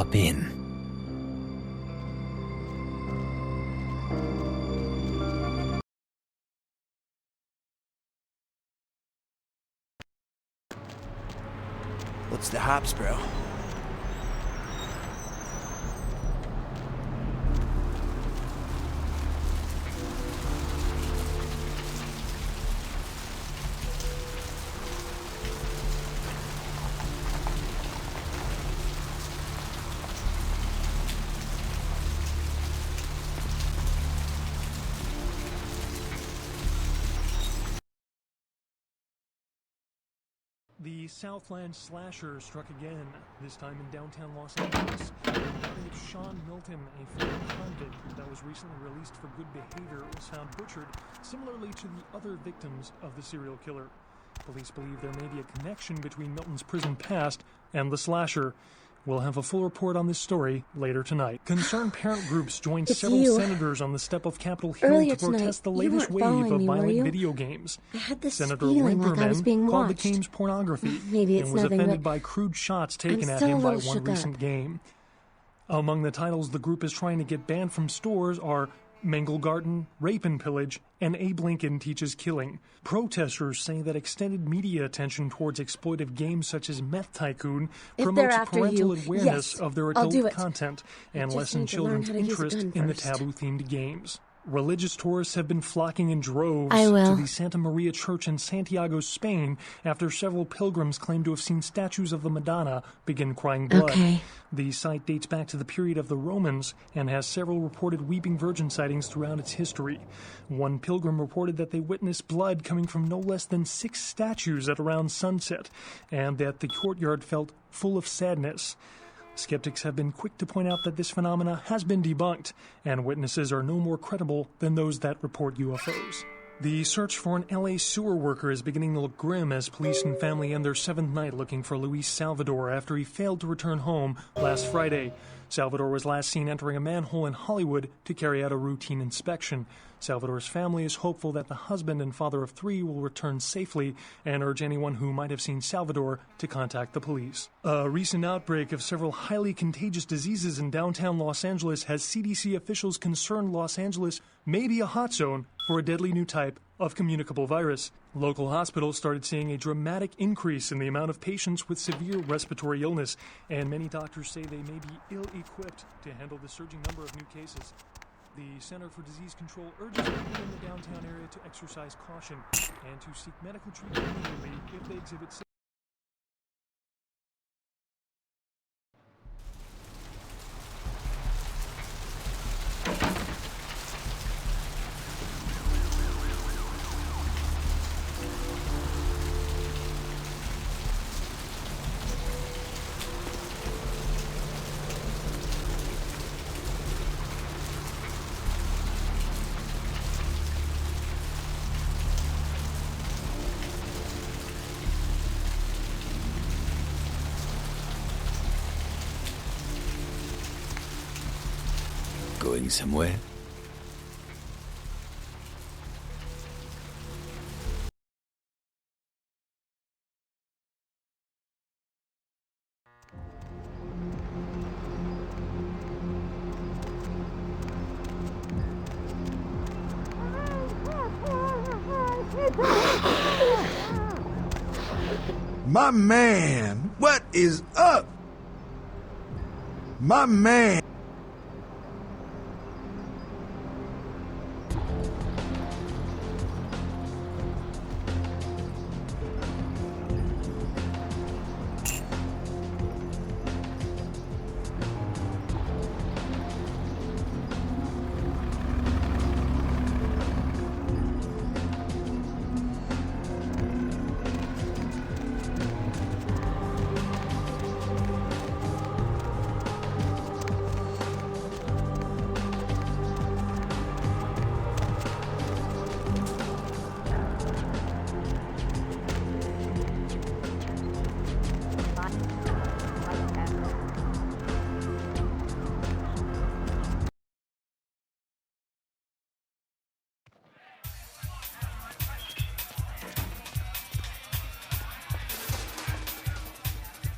Hop in. What's the hops, bro? The Southland slasher struck again, this time in downtown Los Angeles. The body of Sean Milton, a former convict that was recently released for good behavior, was found butchered, similarly to the other victims of the serial killer. Police believe there may be a connection between Milton's prison past and the slasher. We'll have a full report on this story later tonight. Concerned parent groups joined several senators on the step of Capitol Hill Earlier to protest the latest wave of violent video games. I had this Senator feeling like I was being Limperman called watched. the games pornography Maybe it's and was nothing, offended but by crude shots taken I'm at still him a by little one shook recent up. game. Among the titles the group is trying to get banned from stores are Mangle Garden, Rape and Pillage, and Abe Lincoln Teaches Killing. Protesters say that extended media attention towards exploitive games such as Meth Tycoon If promotes they're after parental you, awareness yes, of their I'll do adult it. content I and just lessen need to learn children's how to use a interest gun in the first. taboo-themed games. Religious tourists have been flocking in droves I will. to the Santa Maria Church in Santiago, Spain, after several pilgrims claim to have seen statues of the Madonna begin crying blood. Okay. The site dates back to the period of the Romans and has several reported Weeping Virgin sightings throughout its history. One pilgrim reported that they witnessed blood coming from no less than 6 statues at around sunset, and that the courtyard felt full of sadness. Skeptics have been quick to point out that this phenomena has been debunked, and witnesses are no more credible than those that report UFOs. The search for an LA sewer worker is beginning to look grim as police and family end their 7th night looking for Luis Salvador after he failed to return home last Friday. Salvador was last seen entering a manhole in Hollywood to carry out a routine inspection. Salvador's family is hopeful that the husband and father of 3 will return safely and urge anyone who might have seen Salvador to contact the police. A recent outbreak of several highly contagious diseases in downtown Los Angeles has CDC officials concerned Los Angeles may be a hot zone for a deadly new type of communicable virus. Local hospitals started seeing a dramatic increase in the amount of patients with severe respiratory illness, and many doctors say they may be ill-equipped to handle the surging number of new cases. The Center for Disease Control urges people in the downtown area to exercise caution and to seek medical treatment immediately if they exhibit symptoms. Going somewhere? My man, what is up? My man.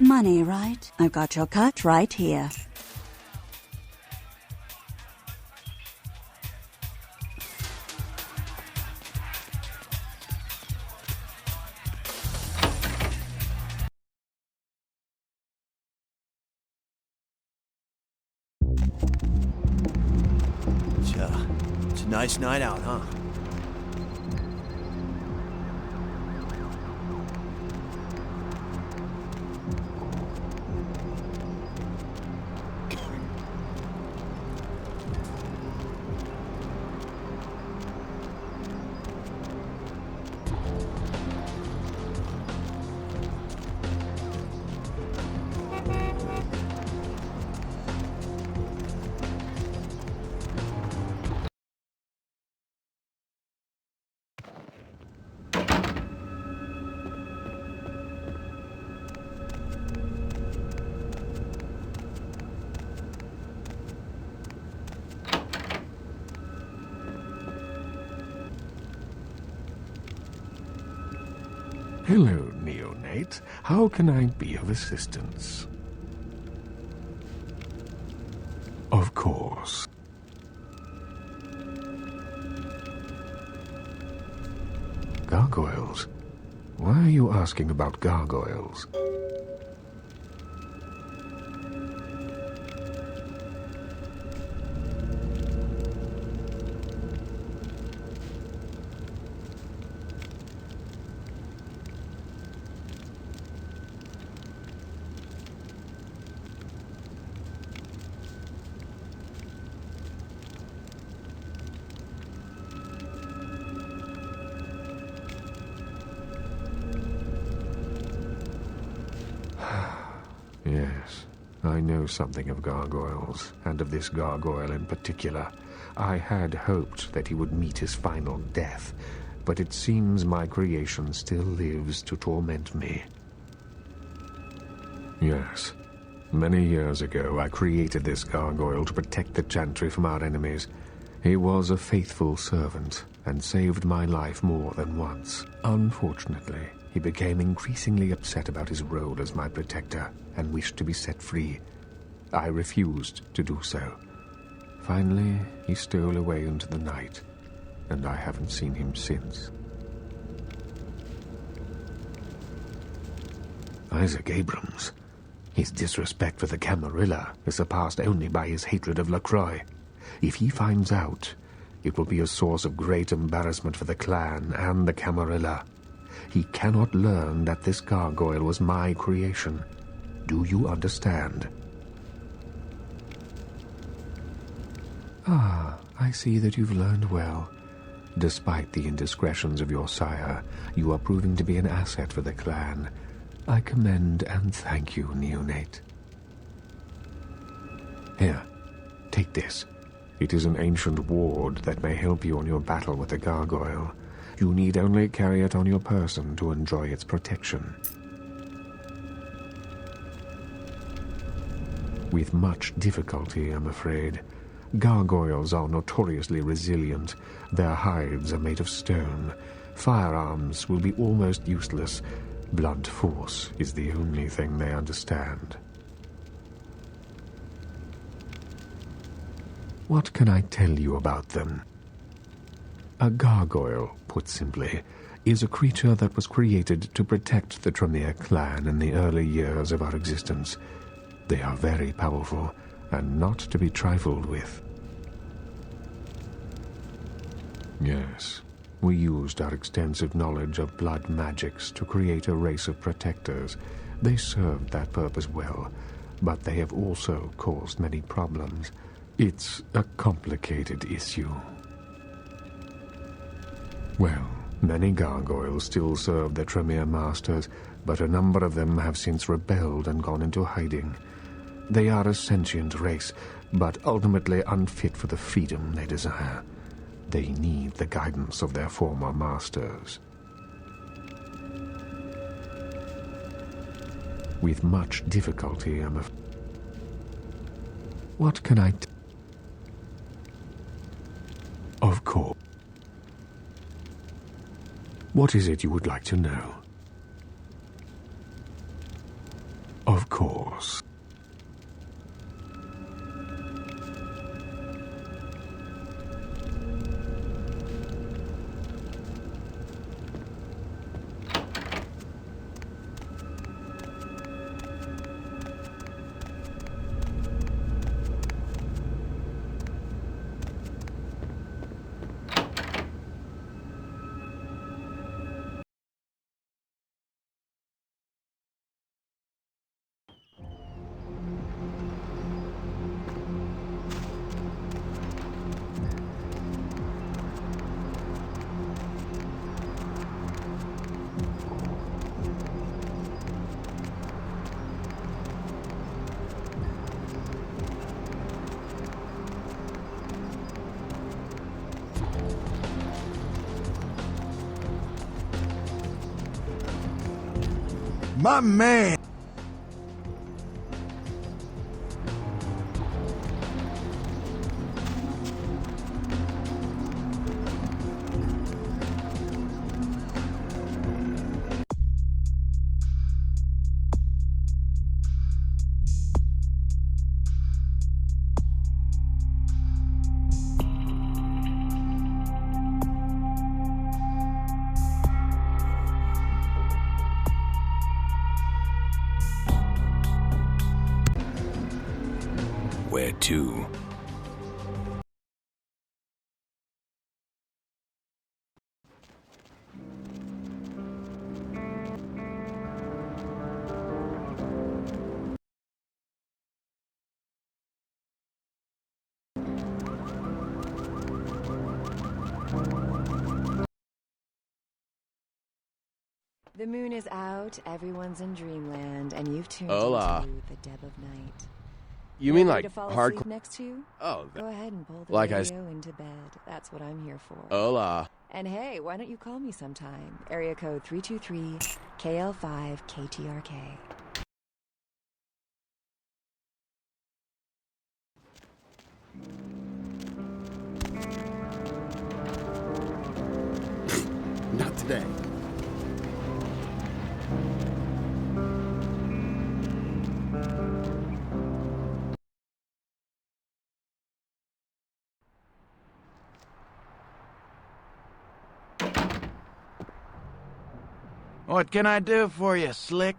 Money, right? I've got your cut right here. Nice night out, huh? Hello, neonate. How can I be of assistance? Of course. Gargoyles? Why are you asking about gargoyles? Yes, I know something of gargoyles, and of this gargoyle in particular. I had hoped that he would meet his final death, but it seems my creation still lives to torment me. Yes, many years ago I created this gargoyle to protect the Chantry from our enemies. He was a faithful servant, and saved my life more than once. Unfortunately, he became increasingly upset about his role as my protector and wished to be set free. I refused to do so. Finally, he stole away into the night, and I haven't seen him since. Isaac Abrams. His disrespect for the Camarilla is surpassed only by his hatred of Luckee. If he finds out, it will be a source of great embarrassment for the clan and the Camarilla. He cannot learn that this gargoyle was my creation. Do you understand? Ah, I see that you've learned well. Despite the indiscretions of your sire, you are proving to be an asset for the clan. I commend and thank you, neonate. Here, take this. It is an ancient ward that may help you on your battle with the gargoyle. You need only carry it on your person to enjoy its protection. With much difficulty, I'm afraid. Gargoyles are notoriously resilient. Their hides are made of stone. Firearms will be almost useless. Blunt force is the only thing they understand. What can I tell you about them? A gargoyle, put simply, is a creature that was created to protect the Tremere clan in the early years of our existence. They are very powerful, and not to be trifled with. Yes, we used our extensive knowledge of blood magics to create a race of protectors. They served that purpose well, but they have also caused many problems. It's a complicated issue. Well, many gargoyles still serve their Tremere masters, but a number of them have since rebelled and gone into hiding. They are a sentient race, but ultimately unfit for the freedom they desire. They need the guidance of their former masters. With much difficulty, What can I Of course. What is it you would like to know? Of course. My man. Where to? The moon is out, everyone's in dreamland, and you've tuned Hola. into the Deb of Night. You mean Ready like to fall hardcore? asleep next to you? Oh, Go ahead and pull the like radio into bed. That's what I'm here for. hola. And hey, why don't you call me sometime? Area code 323 KL5 KTRK. Not today. What can I do for you, Slick?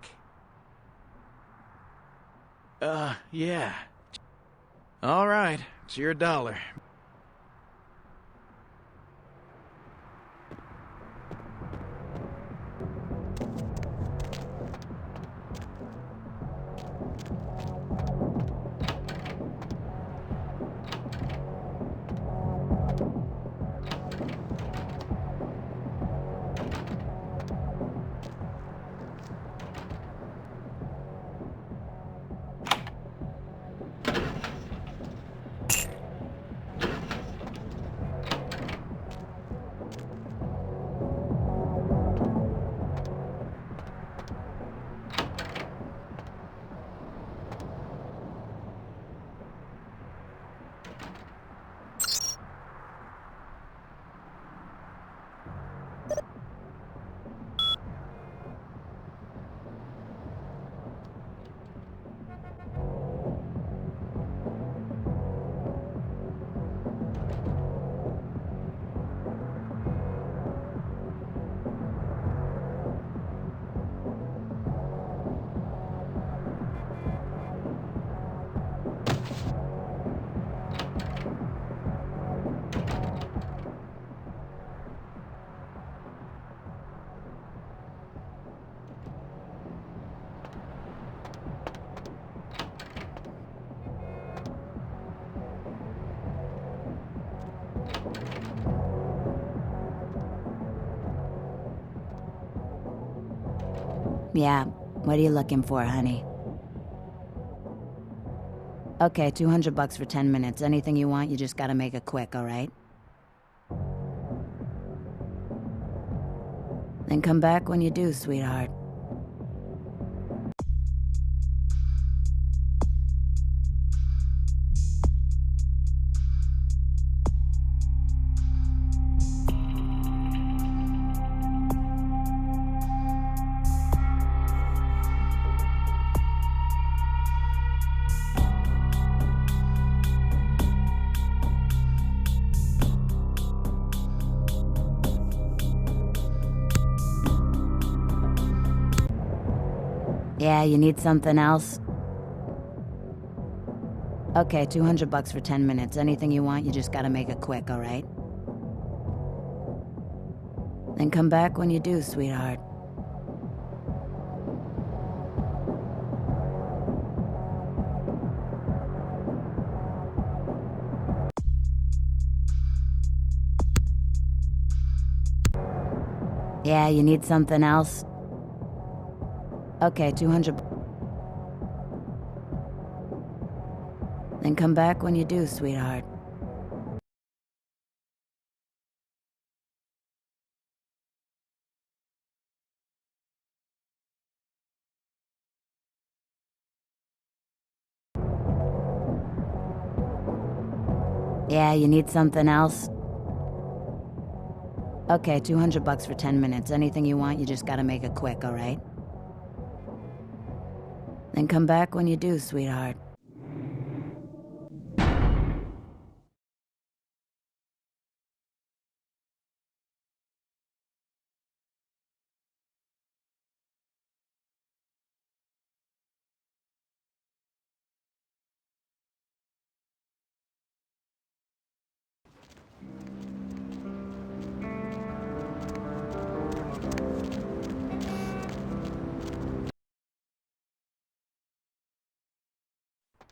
Yeah. All right, it's your dollar. Yeah, what are you looking for, honey? Okay, $200 for 10 minutes. Anything you want, you just gotta make it quick, all right? Then come back when you do, sweetheart. Yeah, you need something else? Okay, $200 for 10 minutes. Anything you want, you just gotta make it quick, all right? Then come back when you do, sweetheart. Yeah, you need something else? Okay, 200. Then come back when you do, sweetheart. Yeah, you need something else? Okay, $200 for 10 minutes. Anything you want, you just gotta make it quick, alright? Then come back when you do, sweetheart.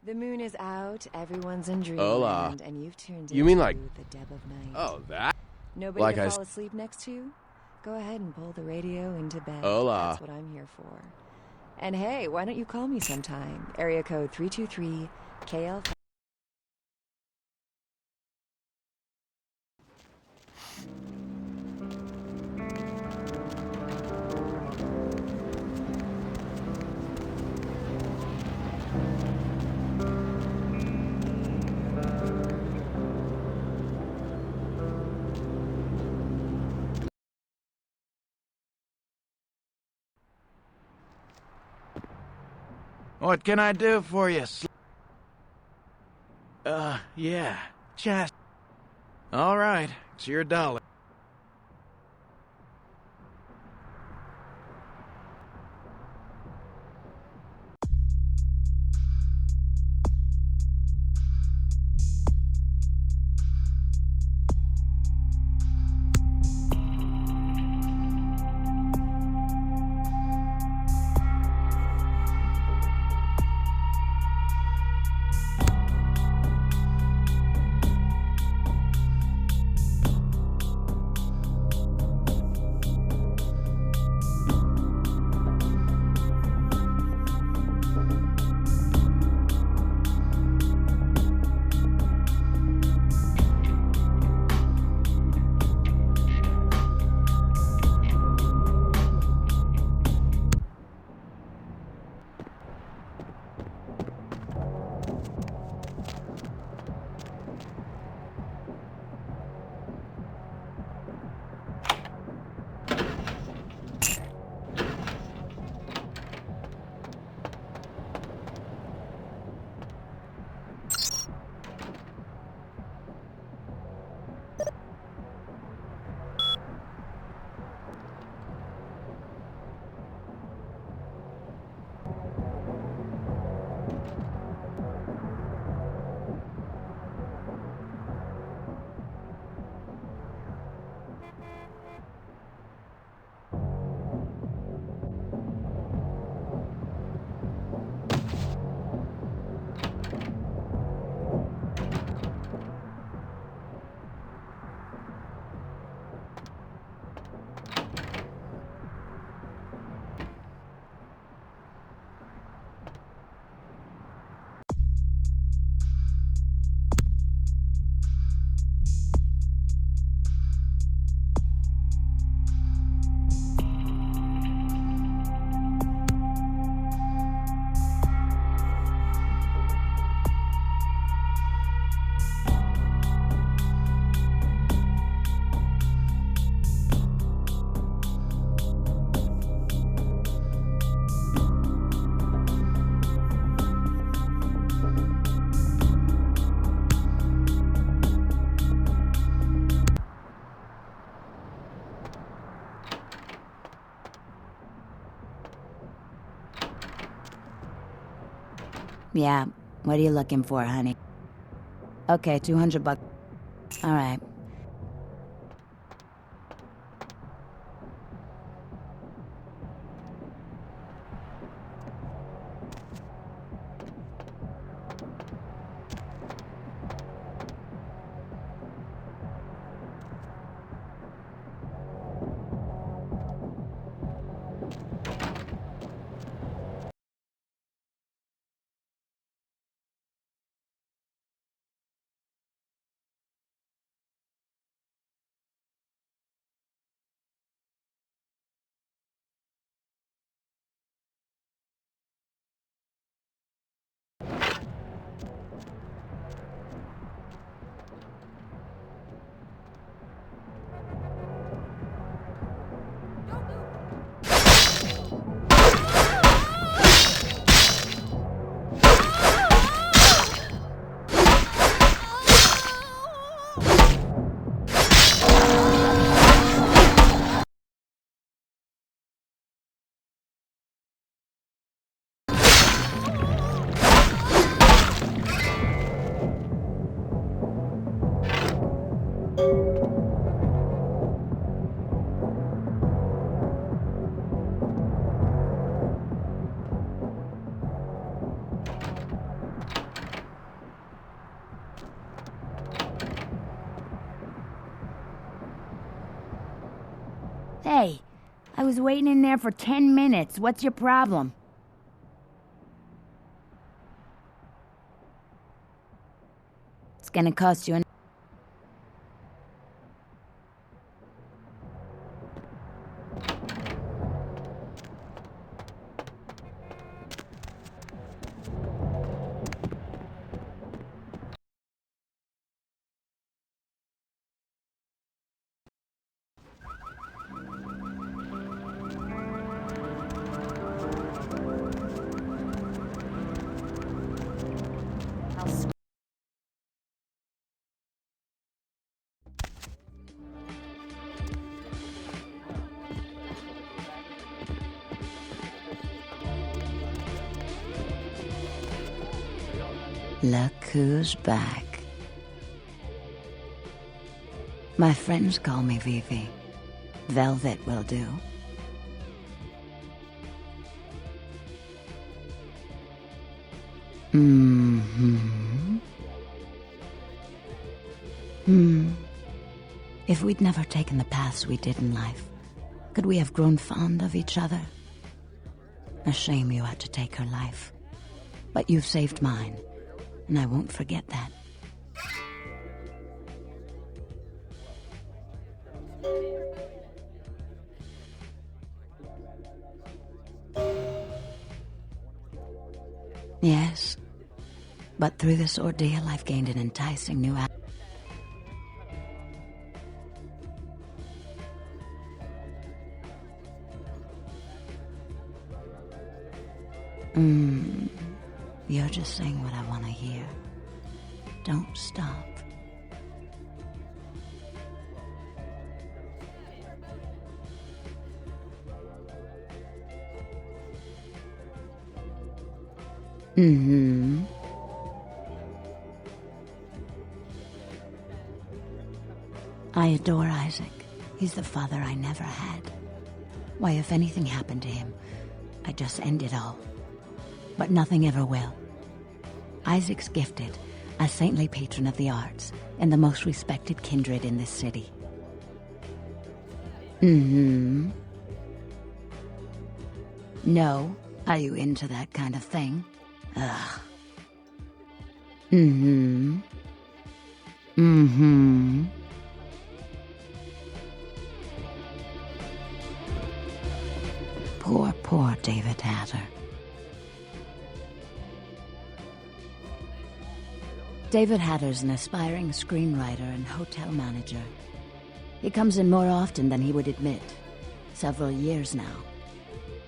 The moon is out, everyone's in Hola. dreamland, and you've tuned You into mean like- the Deb of Night. Oh, that? Nobody like to I fall asleep next to? Go ahead and pull the radio into bed. Hola. That's what I'm here for. And hey, why don't you call me sometime? Area code 323 KL. What can I do for you, yeah. Chastity. All right, it's your dollar. Yeah, what are you looking for, honey? Okay, $200. All right. Hey, I was waiting in there for 10 minutes. What's your problem? It's gonna cost you an... Look who's back. My friends call me Vivi. Velvet will do. If we'd never taken the paths we did in life, could we have grown fond of each other? A shame you had to take her life. But you've saved mine, and I won't forget that. Yes, but through this ordeal, I've gained an enticing new You're just saying what I want to hear. Don't stop. I adore Isaac. He's the father I never had. Why, if anything happened to him, I'd just end it all. But nothing ever will. Isaac's gifted, a saintly patron of the arts, and the most respected kindred in this city. No, are you into that kind of thing? Ugh. Poor David Hatter. David Hatter's an aspiring screenwriter and hotel manager. He comes in more often than he would admit. Several years now.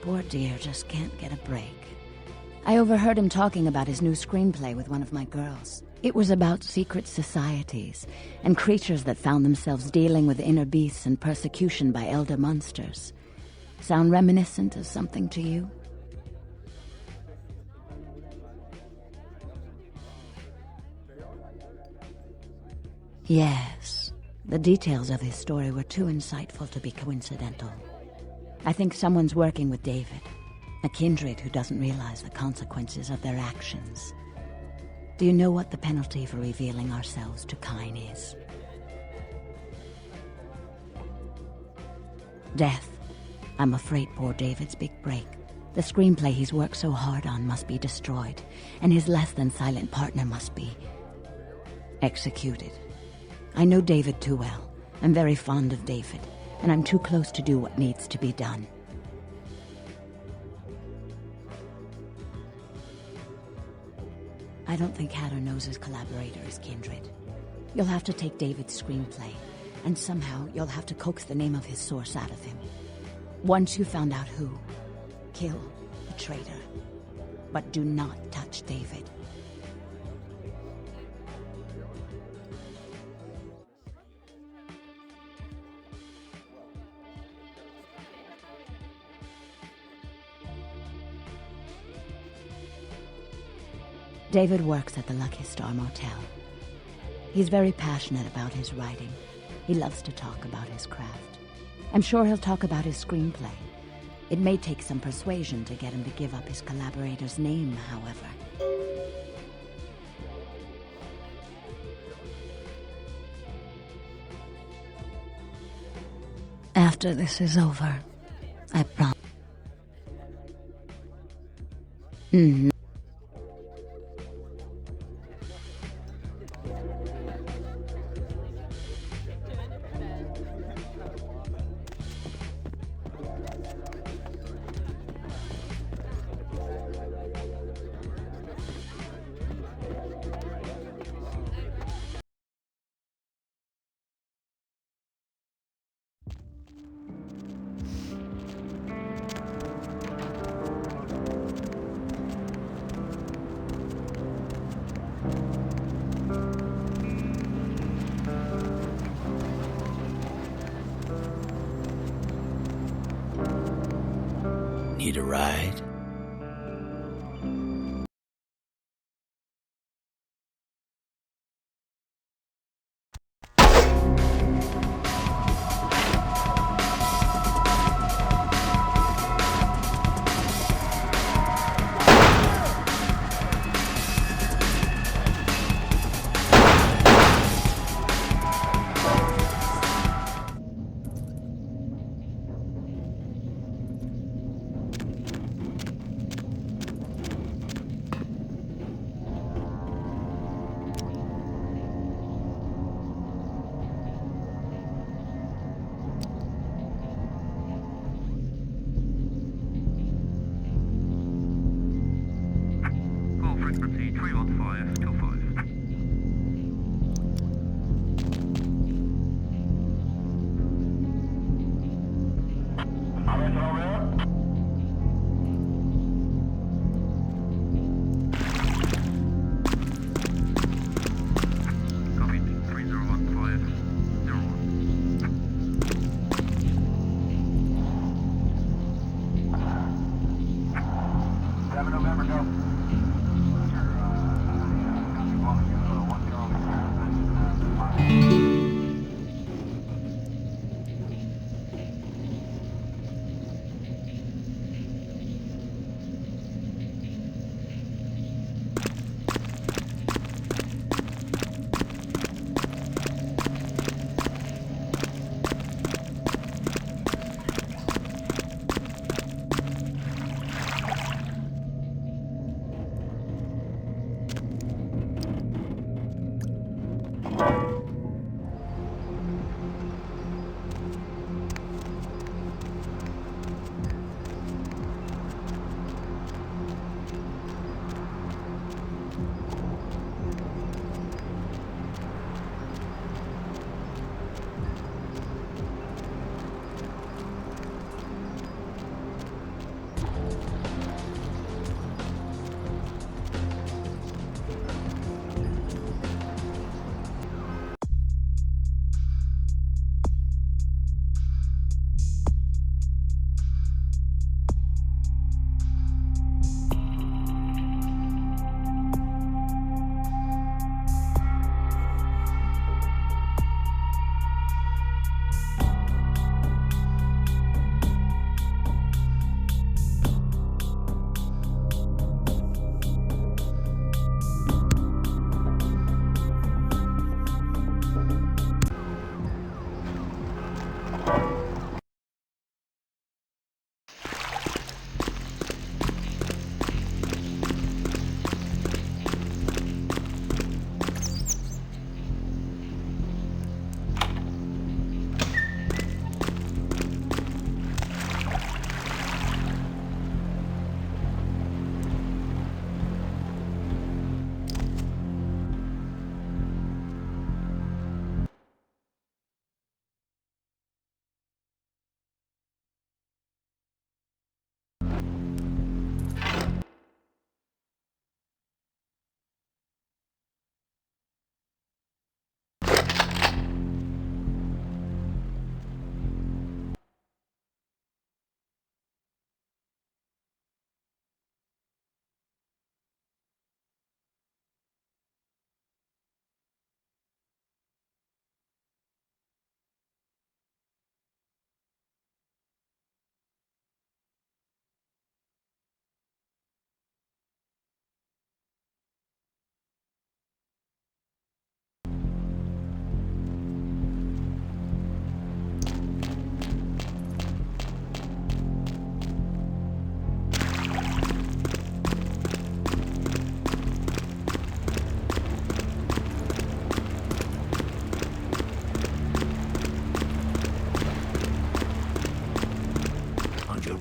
Poor dear just can't get a break. I overheard him talking about his new screenplay with one of my girls. It was about secret societies and creatures that found themselves dealing with inner beasts and persecution by elder monsters. Sound reminiscent of something to you? Yes. The details of his story were too insightful to be coincidental. I think someone's working with David, a kindred who doesn't realize the consequences of their actions. Do you know what the penalty for revealing ourselves to Kine is? Death. I'm afraid poor David's big break. The screenplay he's worked so hard on must be destroyed, and his less-than-silent partner must be executed. I know David too well. I'm very fond of David, and I'm too close to do what needs to be done. I don't think Hatter knows his collaborator is kindred. You'll have to take David's screenplay, and somehow you'll have to coax the name of his source out of him. Once you found out who, kill the traitor. But do not touch David. David works at the Lucky Star Motel. He's very passionate about his writing. He loves to talk about his craft. I'm sure he'll talk about his screenplay. It may take some persuasion to get him to give up his collaborator's name, however. After this is over, I promise. Mm-hmm. Need a ride? Frequency 31525. Copy 301501. 7 November, go.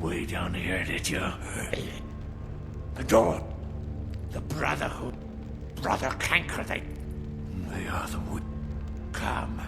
way down here, did you? The door. The Brotherhood. Brother Kanker, they are the wood. Come.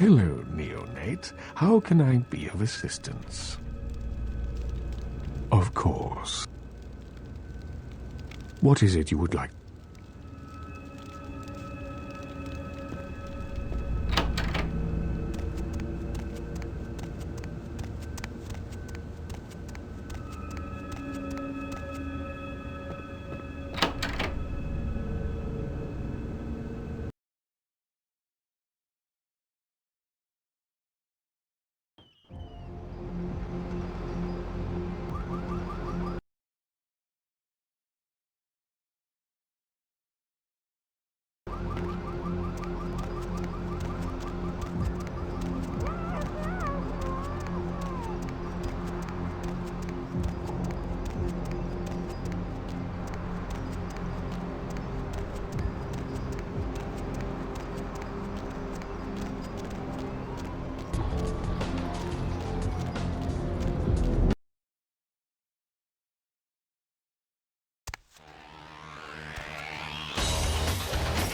Hello, neonate. How can I be of assistance? Of course. What is it you would like?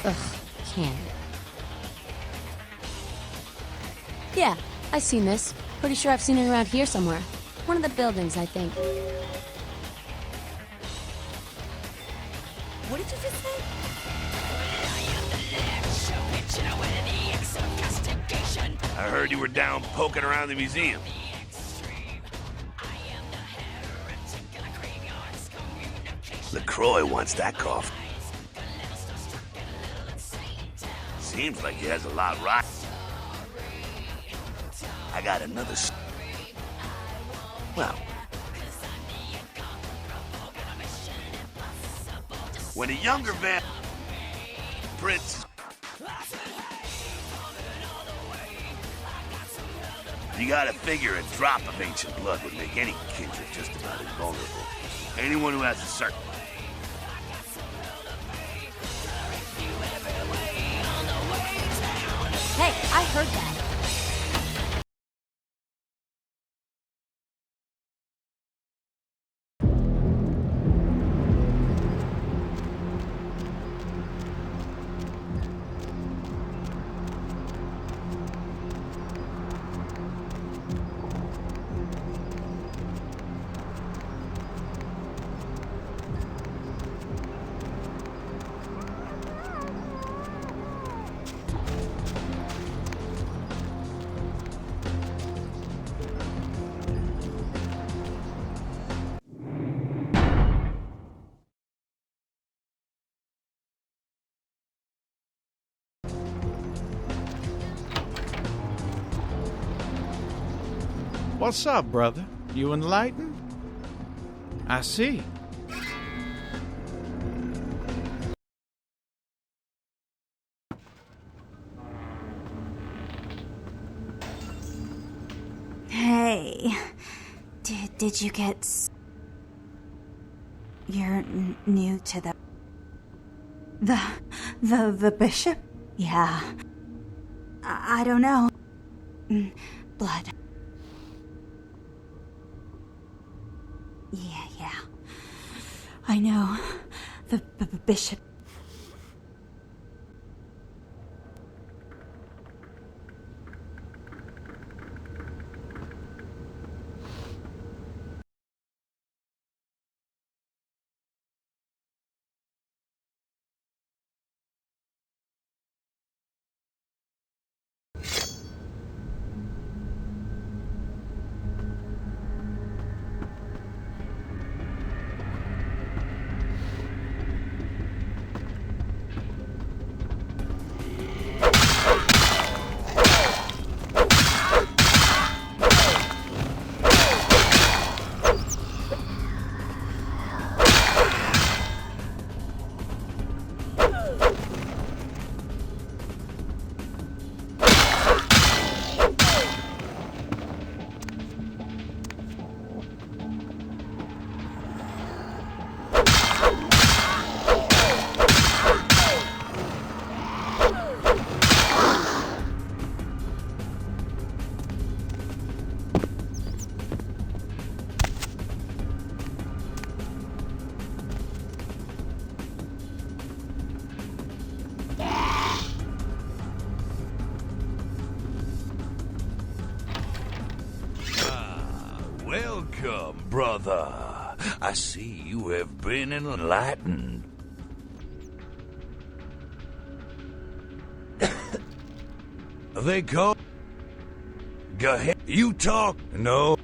Ugh, can't. Yeah, I've seen this. Pretty sure I've seen it around here somewhere. One of the buildings, I think. What did you just say? I heard you were down poking around the museum. LaCroix wants that coffee. Seems like he has a lot right. I got another well, when a younger man Prince, you gotta figure a drop of ancient blood would make any kindred just about invulnerable. Anyone who has a certain Hey, I heard that. What's up, brother? You enlightened? I see. Hey, did you get... You're new to the bishop? Yeah. I don't know. Blood. Yeah. I know. The bishop. brother. I see you have been enlightened. They call... Go ahead. You talk. No.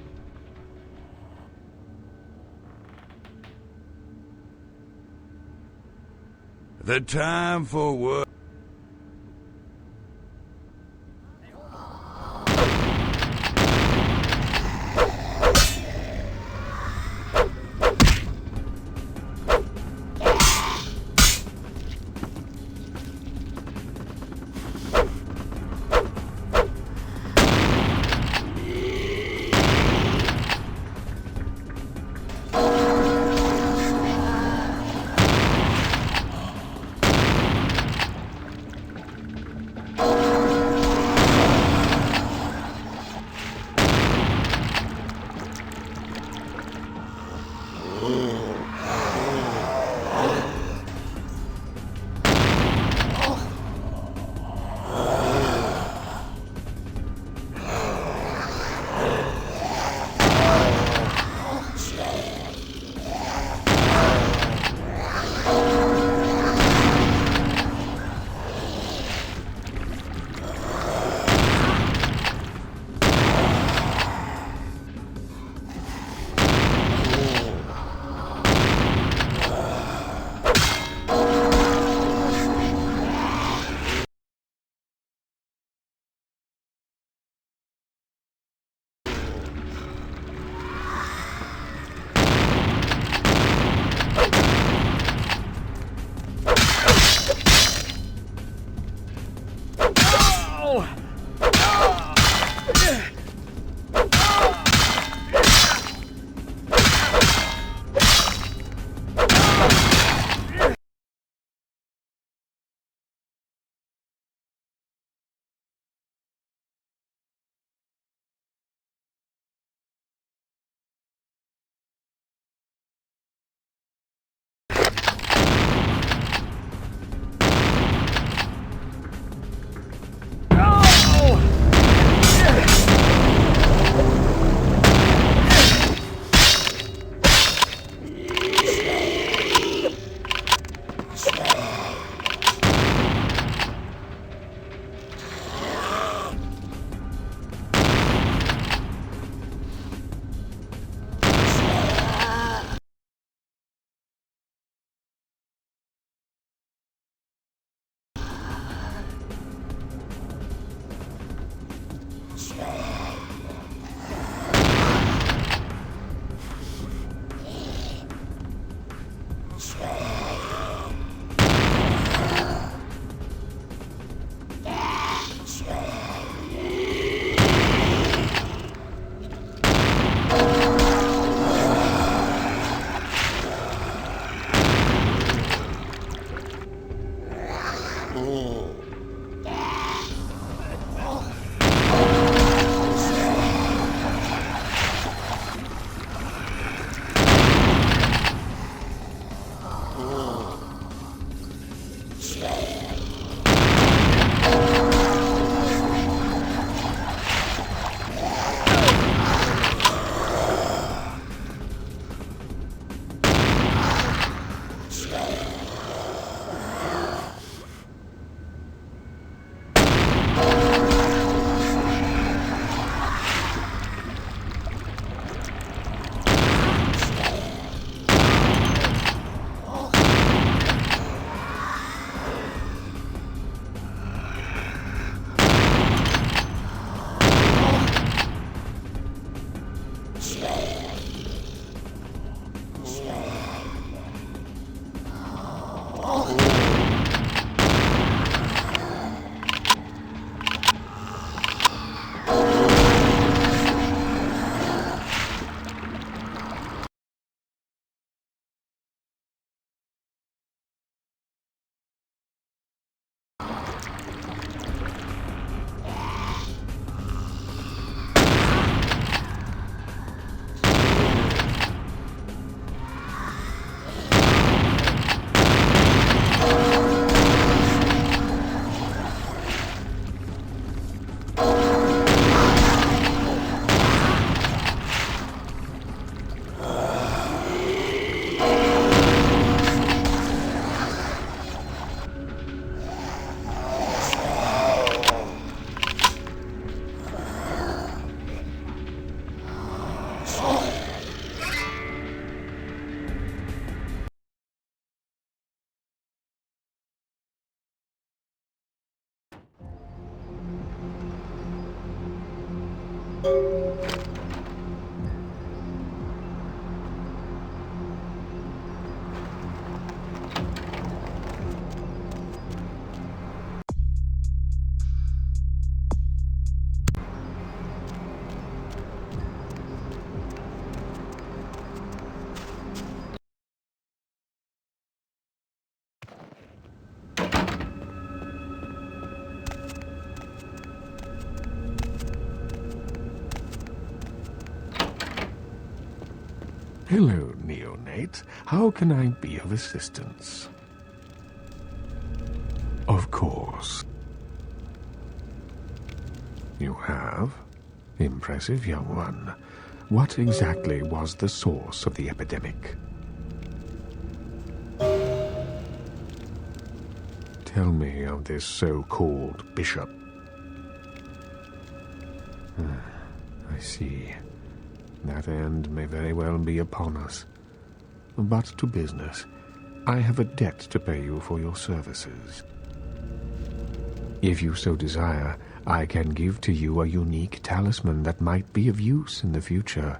The time for work. Hello, neonate. How can I be of assistance? Of course. You have? Impressive, young one. What exactly was the source of the epidemic? Tell me of this so-called bishop. I see. That end may very well be upon us. But to business. I have a debt to pay you for your services. If you so desire, I can give to you a unique talisman that might be of use in the future.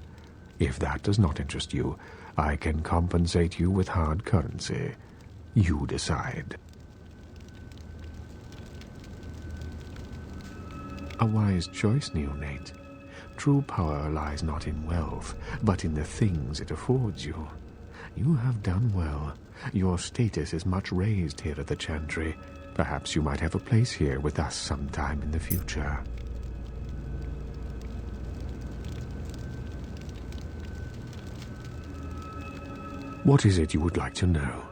If that does not interest you, I can compensate you with hard currency. You decide. A wise choice, neonate. True power lies not in wealth, but in the things it affords you. You have done well. Your status is much raised here at the Chantry. Perhaps you might have a place here with us sometime in the future. What is it you would like to know?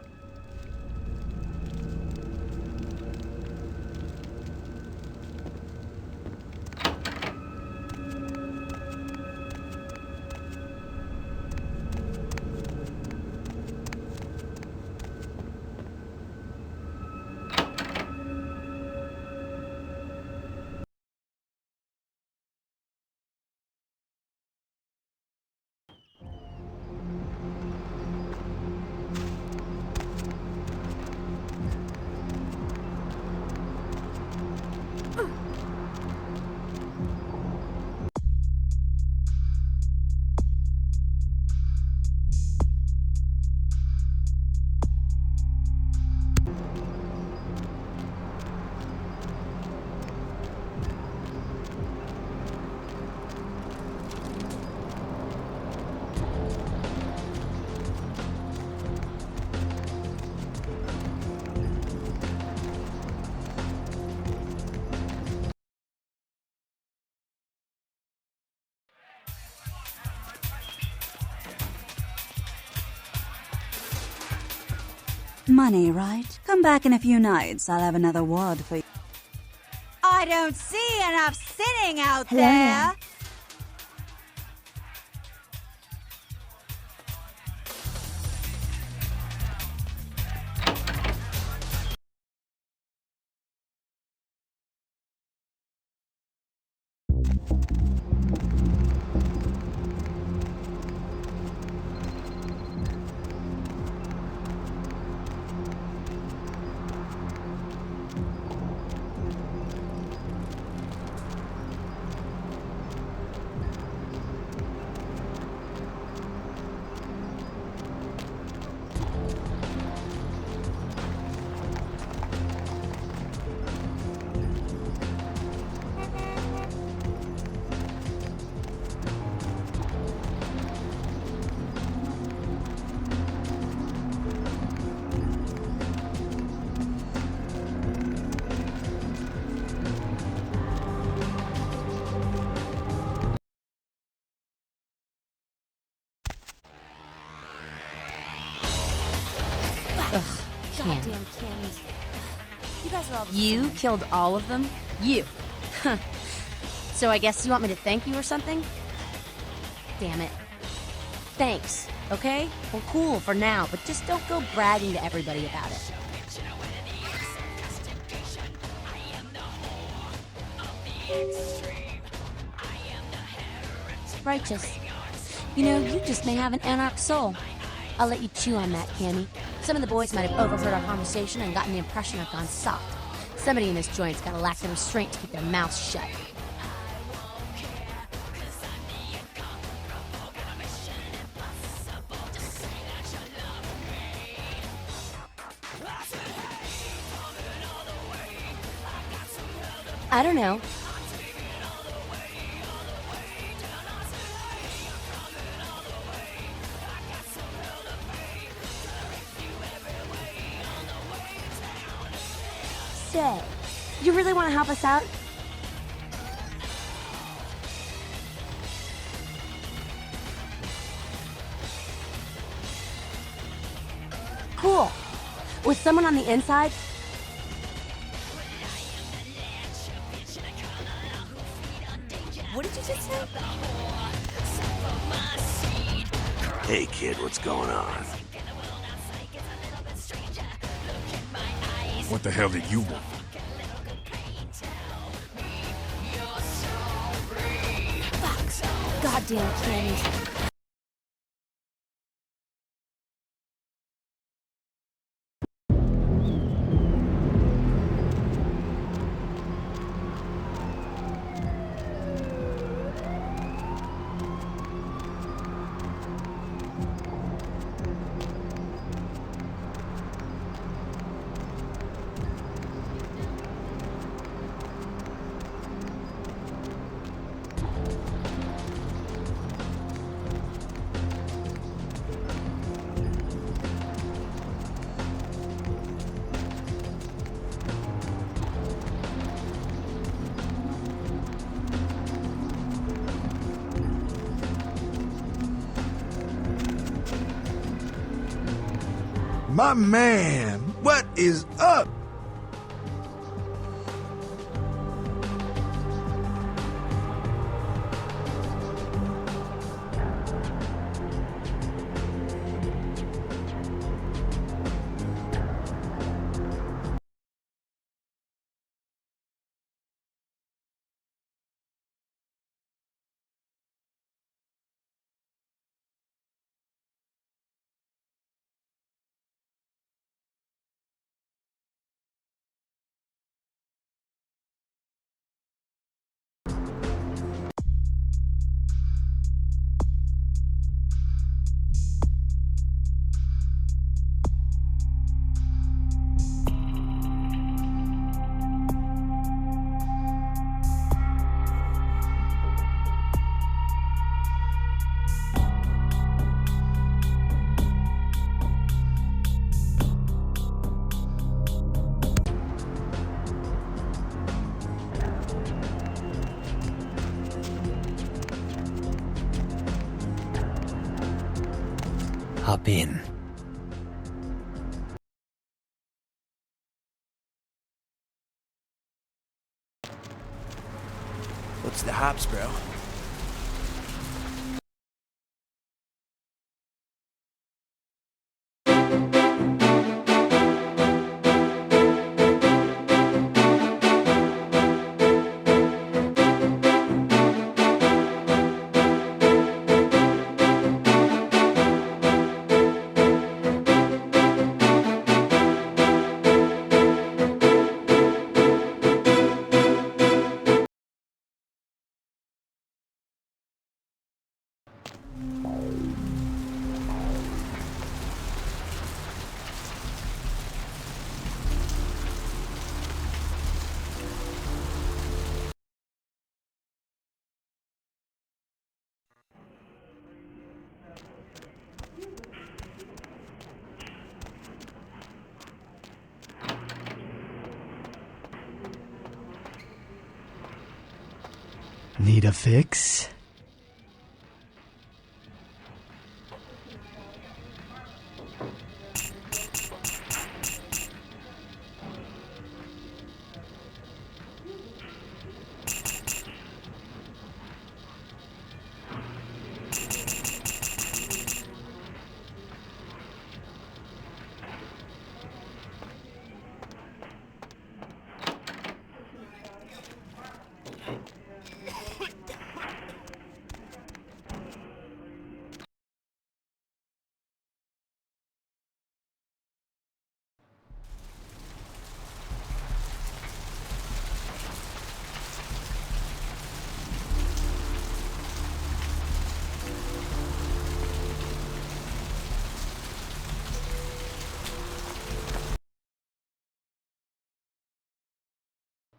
Money, right? Come back in a few nights. I'll have another wad for you. I don't see enough sitting out Hello there. there. Goddamn cams. You guys are all You killed all of them? You. So I guess you want me to thank you or something? Damn it. Thanks, okay? Well, cool for now, but just don't go bragging to everybody about it. Righteous. You know, you just may have an Anarch soul. I'll let you chew on that, Cammy. Some of the boys might have overheard our conversation and gotten the impression I've gone soft. Somebody in this joint's gotta lack the restraint to keep their mouths shut. I don't know. Say, you really want to help us out? Cool. With someone on the inside? What did you just say? Hey, kid, what's going on? What the hell did you want? Fuck. Goddamn candy. My man, what is up? Hop in. What's the hops, bro? Need a fix?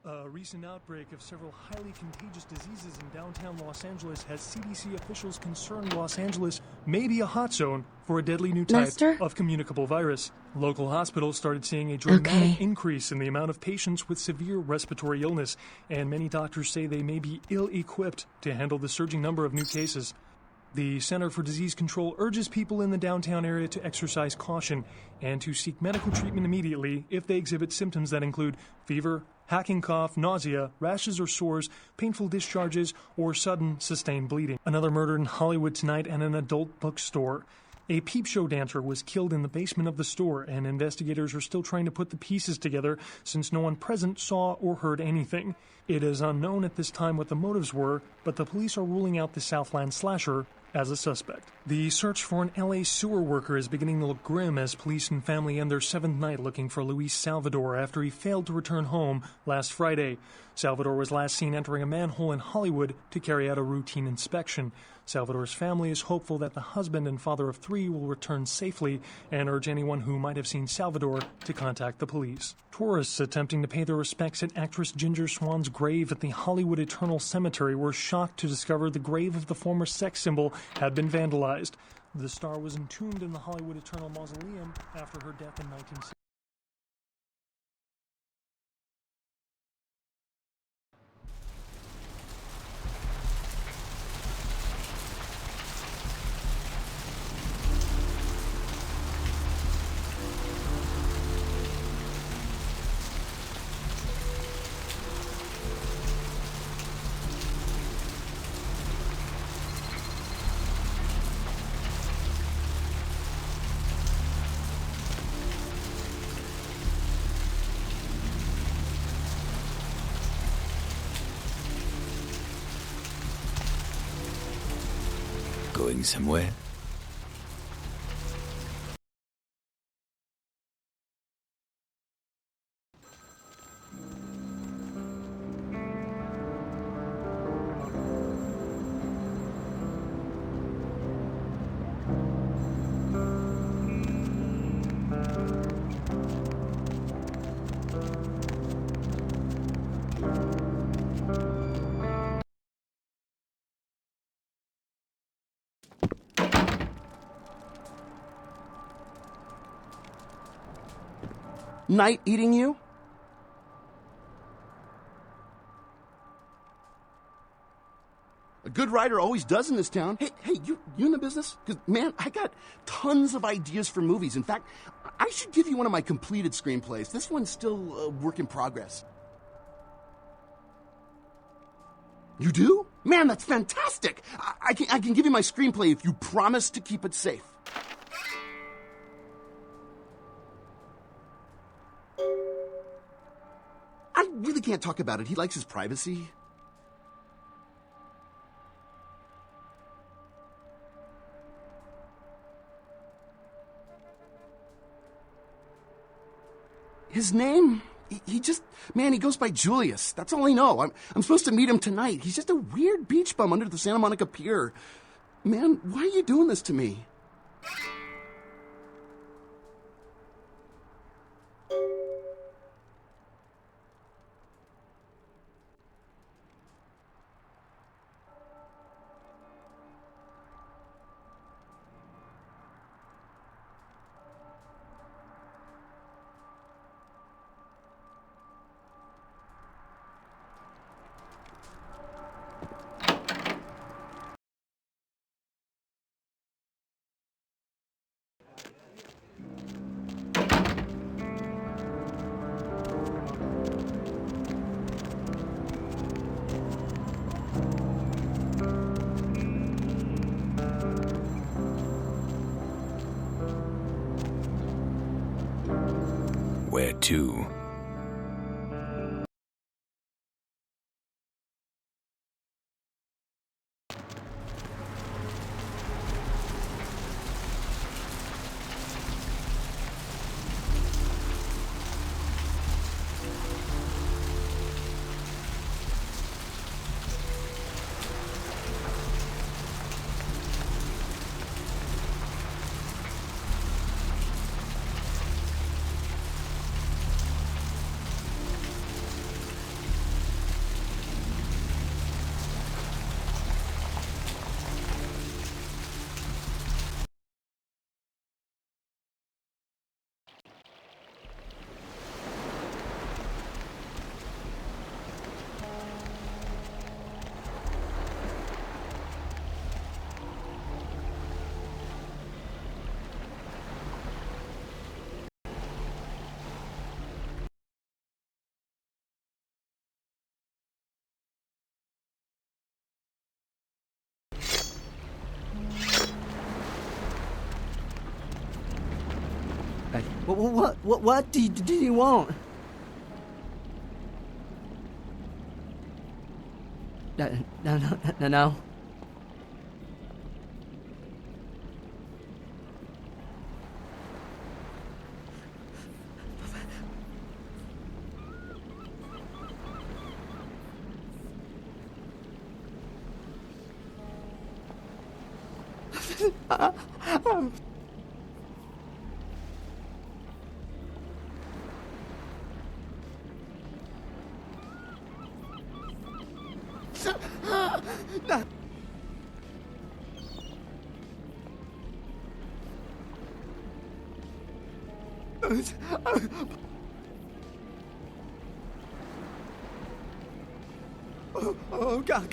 A recent outbreak of several highly contagious diseases in downtown Los Angeles has CDC officials concerned Los Angeles may be a hot zone for a deadly new type of communicable virus. Local hospitals started seeing a dramatic increase in the amount of patients with severe respiratory illness, and many doctors say they may be ill-equipped to handle the surging number of new cases. The Center for Disease Control urges people in the downtown area to exercise caution and to seek medical treatment immediately if they exhibit symptoms that include fever, hacking cough, nausea, rashes or sores, painful discharges, or sudden sustained bleeding. Another murder in Hollywood tonight at an adult bookstore. A peep show dancer was killed in the basement of the store, and investigators are still trying to put the pieces together since no one present saw or heard anything. It is unknown at this time what the motives were, but the police are ruling out the Southland slasher as a suspect. The search for an LA sewer worker is beginning to look grim as police and family end their 7th night looking for Luis Salvador after he failed to return home last Friday. Salvador was last seen entering a manhole in Hollywood to carry out a routine inspection. Salvador's family is hopeful that the husband and father of 3 will return safely and urge anyone who might have seen Salvador to contact the police. Tourists attempting to pay their respects at actress Ginger Swan's grave at the Hollywood Eternal Cemetery were shocked to discover the grave of the former sex symbol had been vandalized. The star was entombed in the Hollywood Eternal Mausoleum after her death in 1960. Going somewhere? Night eating you? A good writer always does in this town. Hey, you in the business? Because, man, I got tons of ideas for movies. In fact, I should give you one of my completed screenplays. This one's still a work in progress. You do? Man, that's fantastic. I can give you my screenplay if you promise to keep it safe. I really can't talk about it. He likes his privacy. His name? He just... Man, he goes by Julius. That's all I know. I'm supposed to meet him tonight. He's just a weird beach bum under the Santa Monica Pier. Man, why are you doing this to me? Where to? What do you want? No. Oh, God.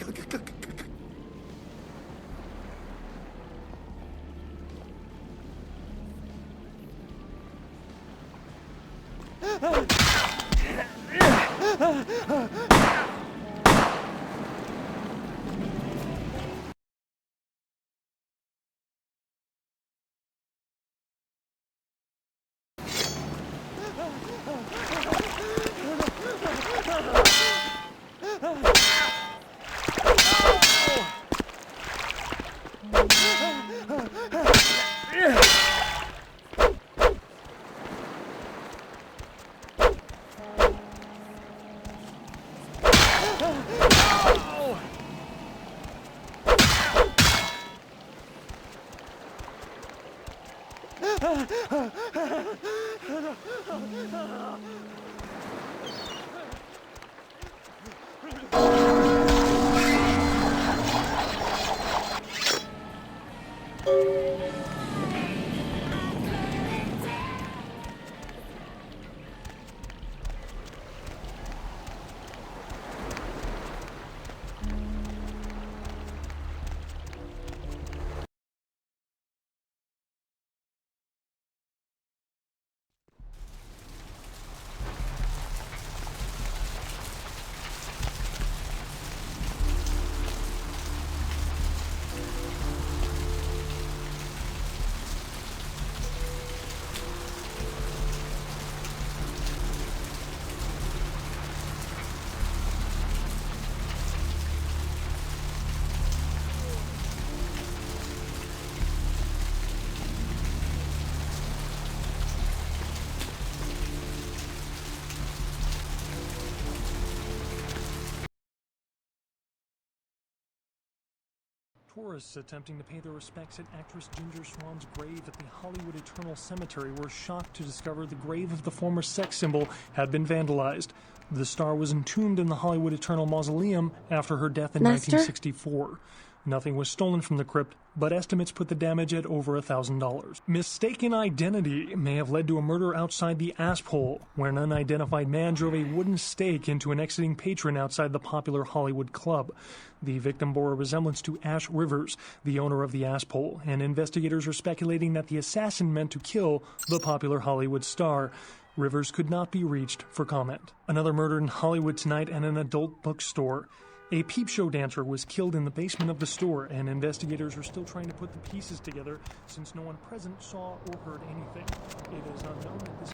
Tourists attempting to pay their respects at actress Ginger Swan's grave at the Hollywood Eternal Cemetery were shocked to discover the grave of the former sex symbol had been vandalized. The star was entombed in the Hollywood Eternal Mausoleum after her death in 1964. Nothing was stolen from the crypt, but estimates put the damage at over $1,000. Mistaken identity may have led to a murder outside the Asphole, where an unidentified man drove a wooden stake into an exiting patron outside the popular Hollywood club. The victim bore a resemblance to Ash Rivers, the owner of the Asphole, and investigators are speculating that the assassin meant to kill the popular Hollywood star. Rivers could not be reached for comment. Another murder in Hollywood tonight at an adult bookstore. A peep show dancer was killed in the basement of the store, and investigators are still trying to put the pieces together since no one present saw or heard anything. It is unknown that this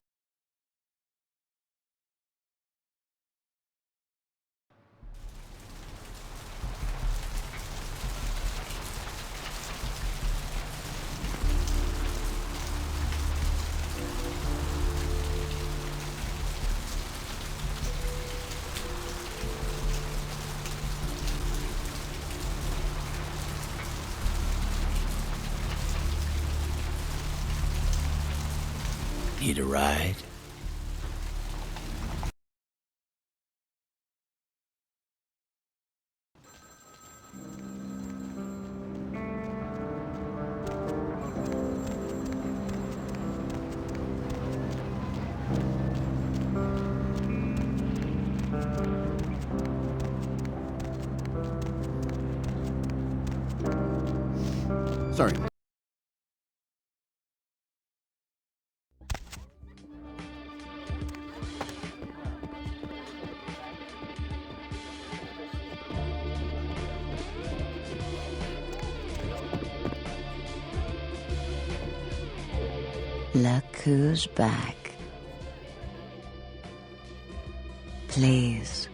Need a ride? Sorry. Look who's back. Please.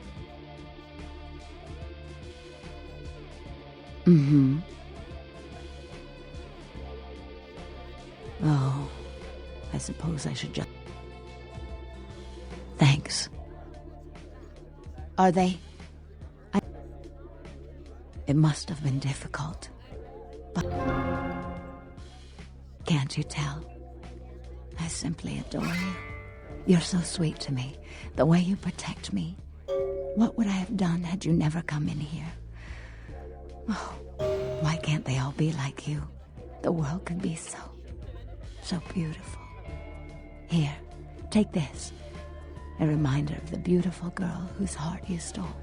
Mm-hmm. Oh, I suppose I should just... Thanks. Are they? It must have been difficult. But... Can't you tell? I simply adore you. You're so sweet to me. The way you protect me. What would I have done had you never come in here? Oh, why can't they all be like you? The world could be so beautiful. Here, take this. A reminder of the beautiful girl whose heart you stole.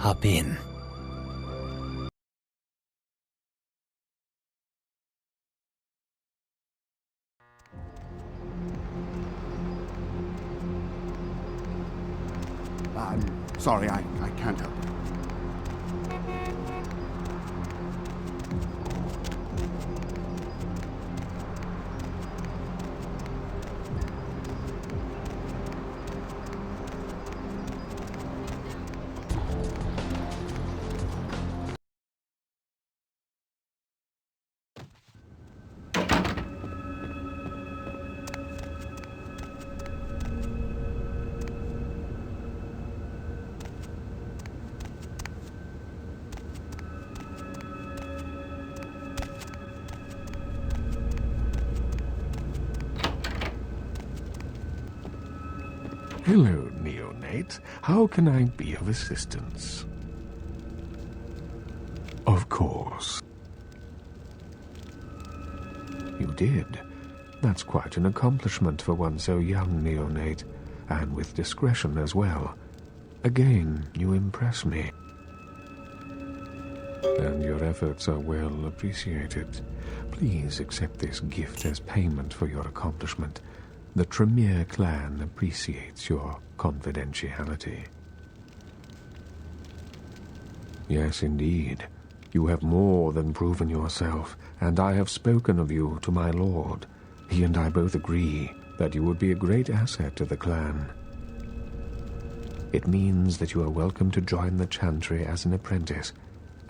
Hop in. I'm sorry, I can't help you. Hello, neonate. How can I be of assistance? Of course. You did. That's quite an accomplishment for one so young, neonate, and with discretion as well. Again, you impress me. And your efforts are well appreciated. Please accept this gift as payment for your accomplishment. The Tremere clan appreciates your confidentiality. Yes, indeed. You have more than proven yourself, and I have spoken of you to my lord. He and I both agree that you would be a great asset to the clan. It means that you are welcome to join the Chantry as an apprentice.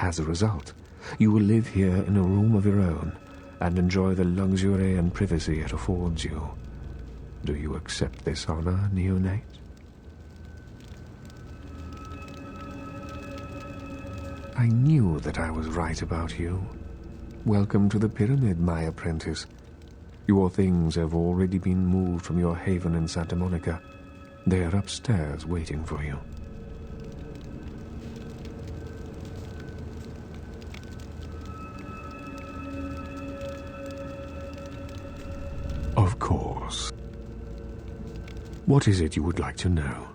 As a result, you will live here in a room of your own and enjoy the luxury and privacy it affords you. Do you accept this honor, neonate? I knew that I was right about you. Welcome to the pyramid, my apprentice. Your things have already been moved from your haven in Santa Monica. They are upstairs waiting for you. Of course. What is it you would like to know?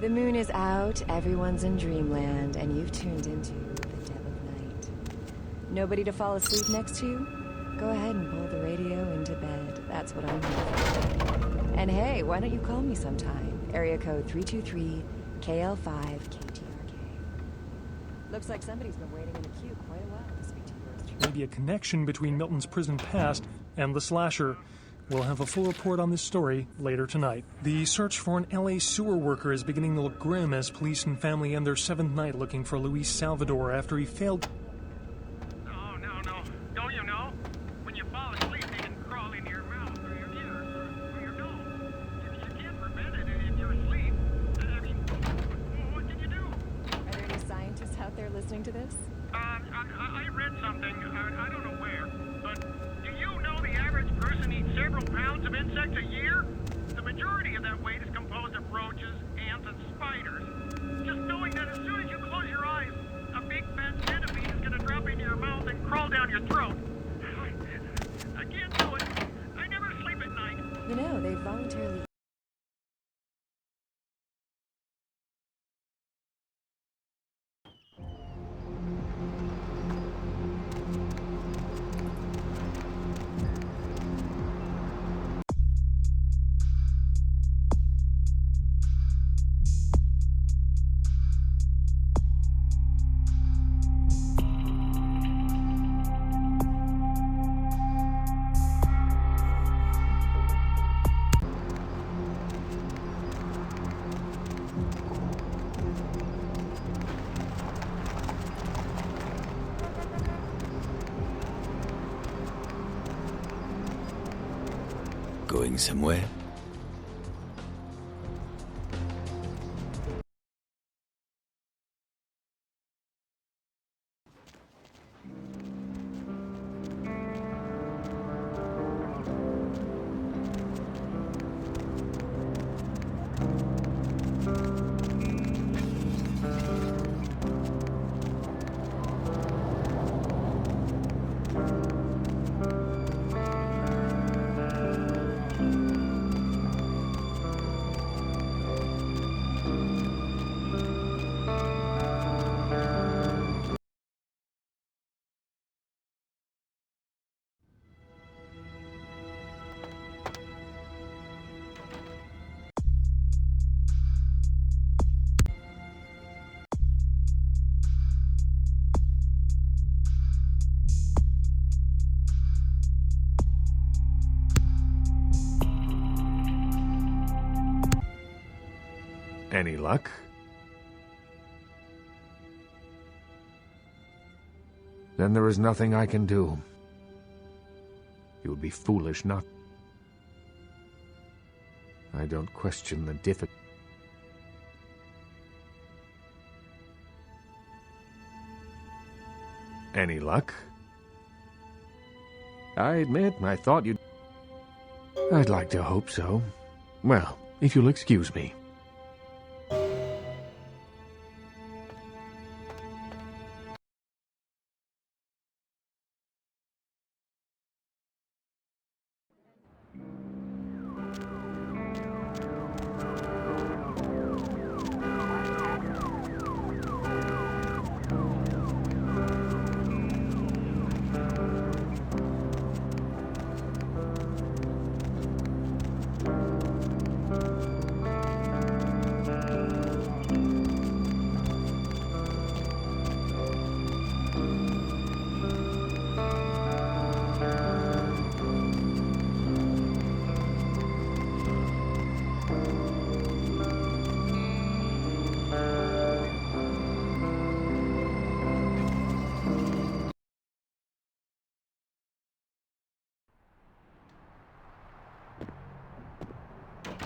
The moon is out, everyone's in dreamland, and you've tuned into the Deb of Night. Nobody to fall asleep next to you? Go ahead and pull the radio into bed. That's what I'm here for. And hey, why don't you call me sometime? Area code 323-KL5-KTRK. Looks like somebody's been waiting in the queue quite a while to speak to yours truly. Maybe a connection between Milton's prison past and the slasher. We'll have a full report on this story later tonight. The search for an LA sewer worker is beginning to look grim as police and family end their 7th night looking for Luis Salvador after he failed. No. Don't you know? When you fall asleep, they can crawl into your mouth or your ears or your nose. You can't prevent it if you're asleep. I mean, what can you do? Are there any scientists out there listening to this? I read something, I don't know where, but do you know the average person eats several pounds of insects a year? The majority of that weight is composed of roaches, ants, and spiders. Just knowing that as soon as you close your eyes, a big fat centipede is going to drop into your mouth and crawl down your throat. I can't do it. I never sleep at night. You know, they voluntarily... Going somewhere? Any luck? Then there is nothing I can do. You would be foolish not. I don't question the difficulty. Any luck? I admit, I thought you'd... I'd like to hope so. Well, if you'll excuse me.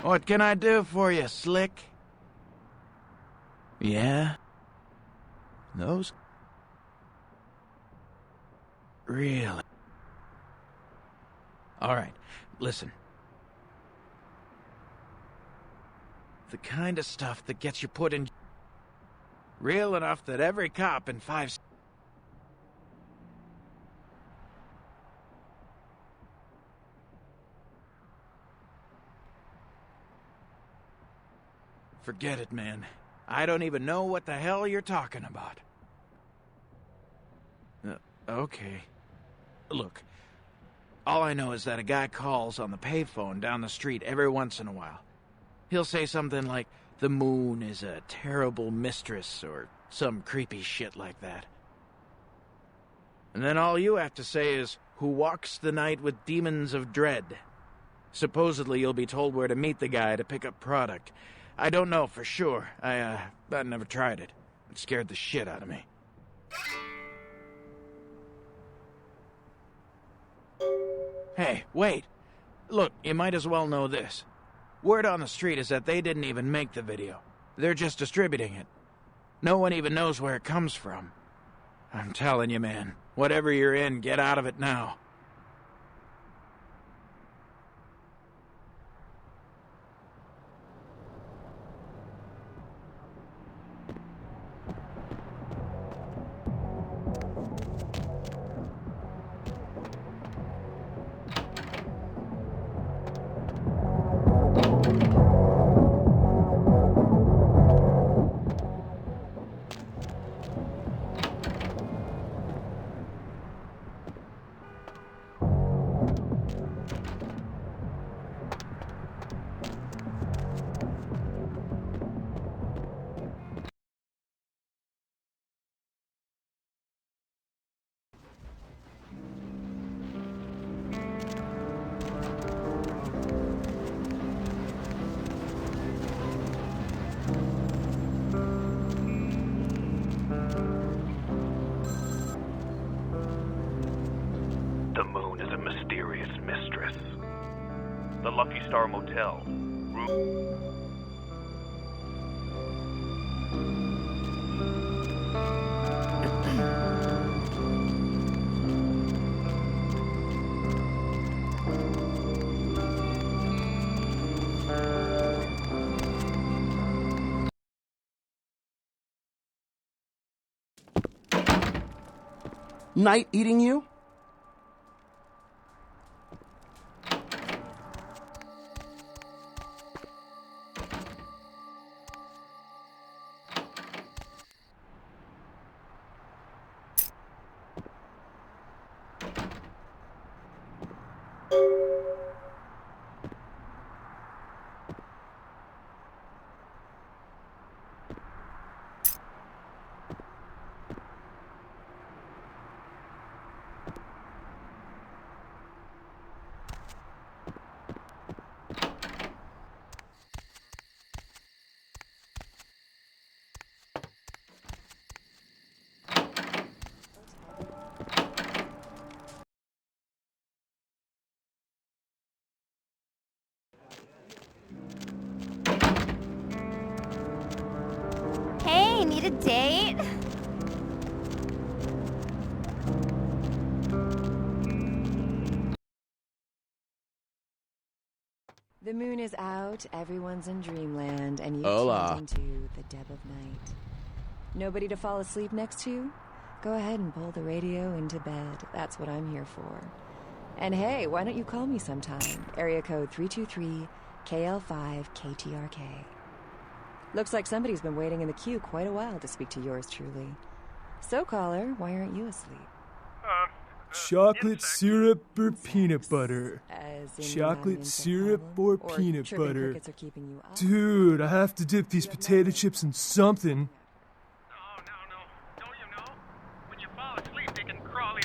What can I do for you, Slick? Yeah? Those? Really? All right, listen. The kind of stuff that gets you put in... Real enough that every cop in 5... Forget it, man. I don't even know what the hell you're talking about. Okay. Look, all I know is that a guy calls on the payphone down the street every once in a while. He'll say something like, the moon is a terrible mistress, or some creepy shit like that. And then all you have to say is, who walks the night with demons of dread. Supposedly you'll be told where to meet the guy to pick up product. I don't know for sure. I never tried it. It scared the shit out of me. Hey, wait. Look, you might as well know this. Word on the street is that they didn't even make the video. They're just distributing it. No one even knows where it comes from. I'm telling you, man, whatever you're in, get out of it now. The moon is a mysterious mistress. The Lucky Star Motel. Night eating you? Hey, need a date? The moon is out, everyone's in dreamland, and you Hola. tuned into the Deb of Night. Nobody to fall asleep next to? Go ahead and pull the radio into bed. That's what I'm here for. And hey, why don't you call me sometime? Area code 323-KL5-KTRK. Looks like somebody's been waiting in the queue quite a while to speak to yours truly. So, caller, why aren't you asleep? Chocolate syrup or peanut butter? As in Chocolate syrup or peanut tripping butter? crickets are keeping you up? Dude, I have to dip these potato chips in something. Don't you know? When you fall asleep, they can crawl in.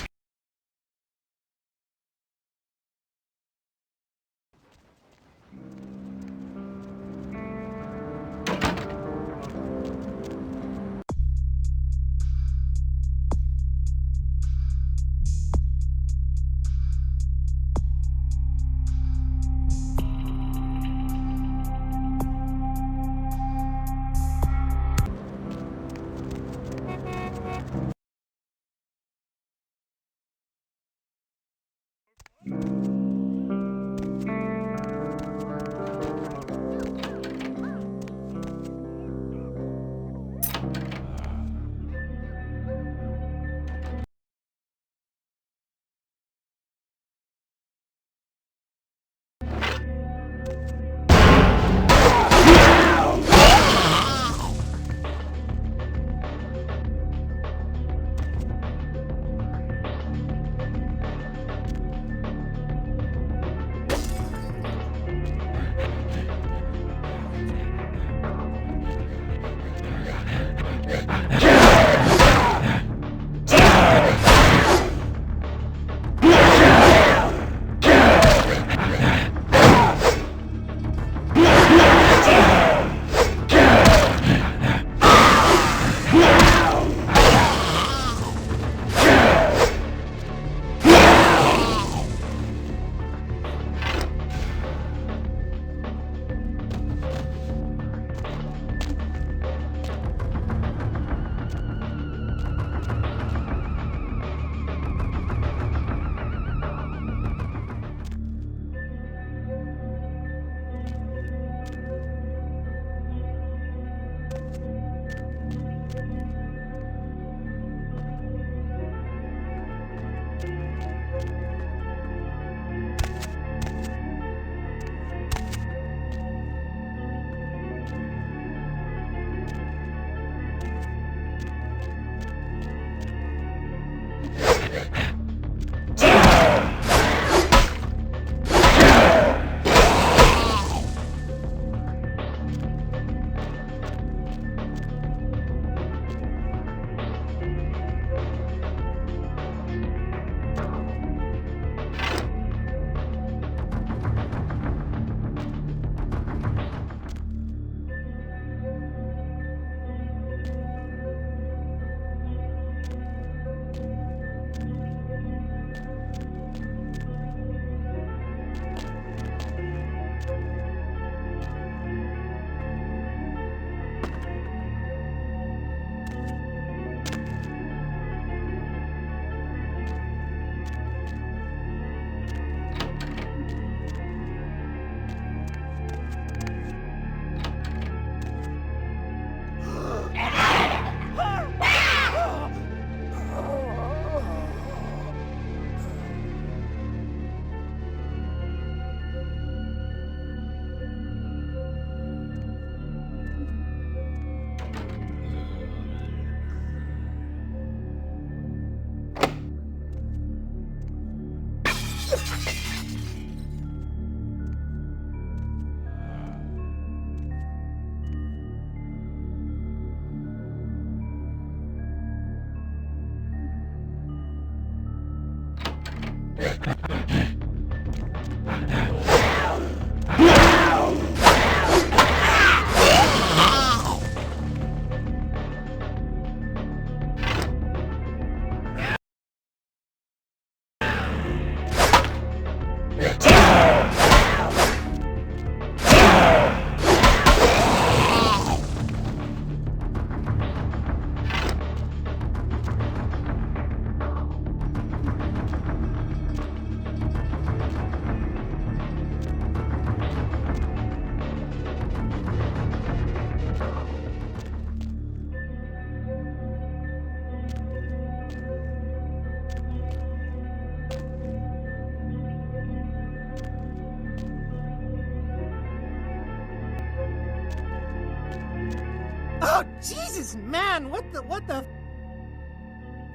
Oh, Jesus, man, what the...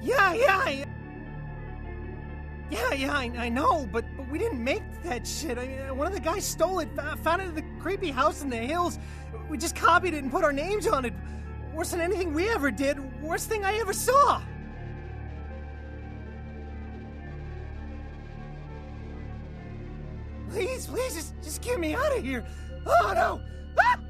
Yeah, I know, but we didn't make that shit. I mean, one of the guys stole it, found it in the creepy house in the hills. We just copied it and put our names on it. Worse than anything we ever did. Worst thing I ever saw. Please, just get me out of here. Oh, no. Ah!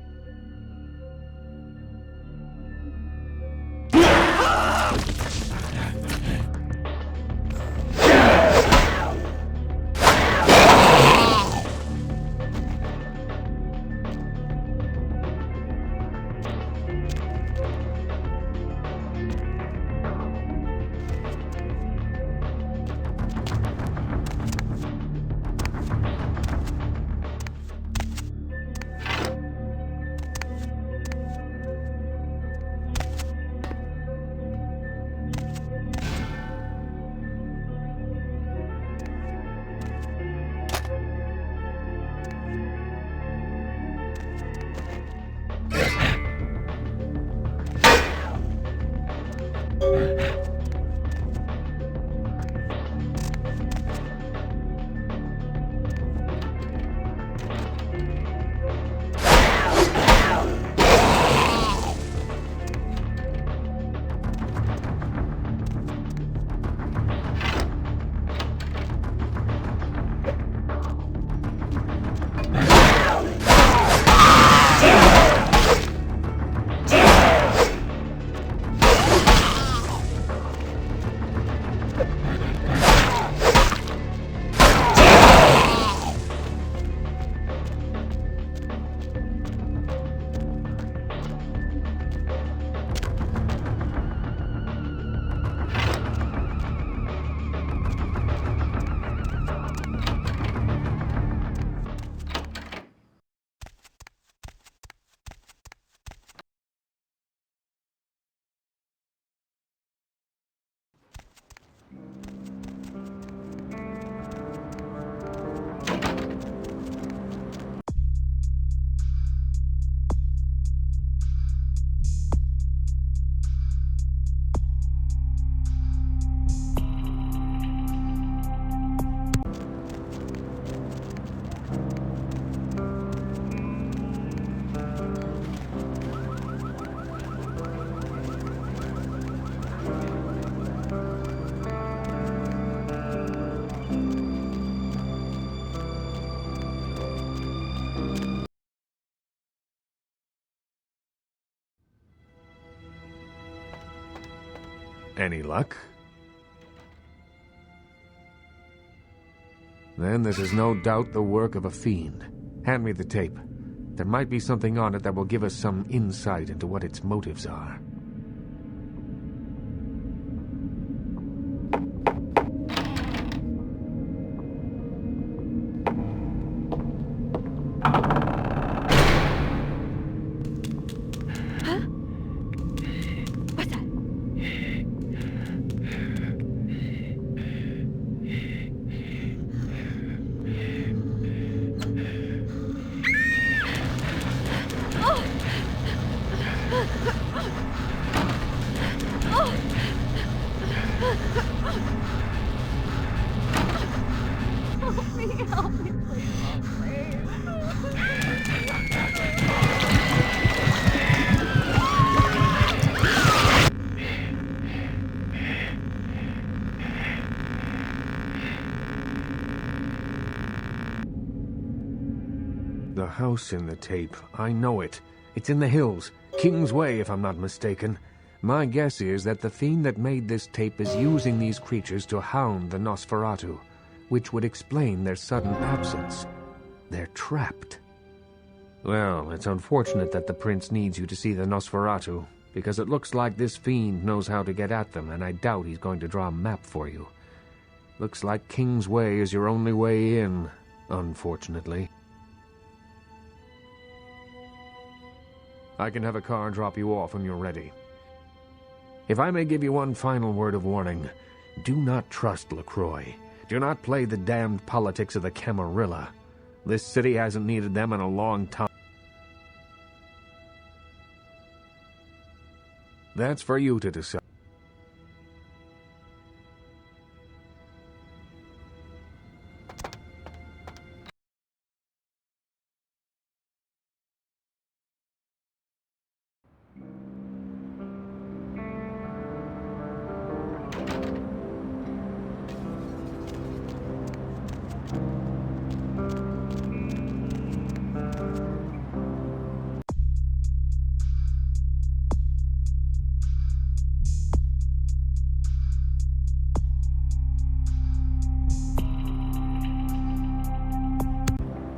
Any luck? Then this is no doubt the work of a fiend. Hand me the tape. There might be something on it that will give us some insight into what its motives are. a house in the tape. I know it. It's in the hills. King's Way, if I'm not mistaken. My guess is that the fiend that made this tape is using these creatures to hound the Nosferatu, which would explain their sudden absence. They're trapped. Well, it's unfortunate that the prince needs you to see the Nosferatu, because it looks like this fiend knows how to get at them, and I doubt he's going to draw a map for you. Looks like King's Way is your only way in, unfortunately. I can have a car drop you off when you're ready. If I may give you one final word of warning, do not trust LaCroix. Do not play the damned politics of the Camarilla. This city hasn't needed them in a long time. That's for you to decide.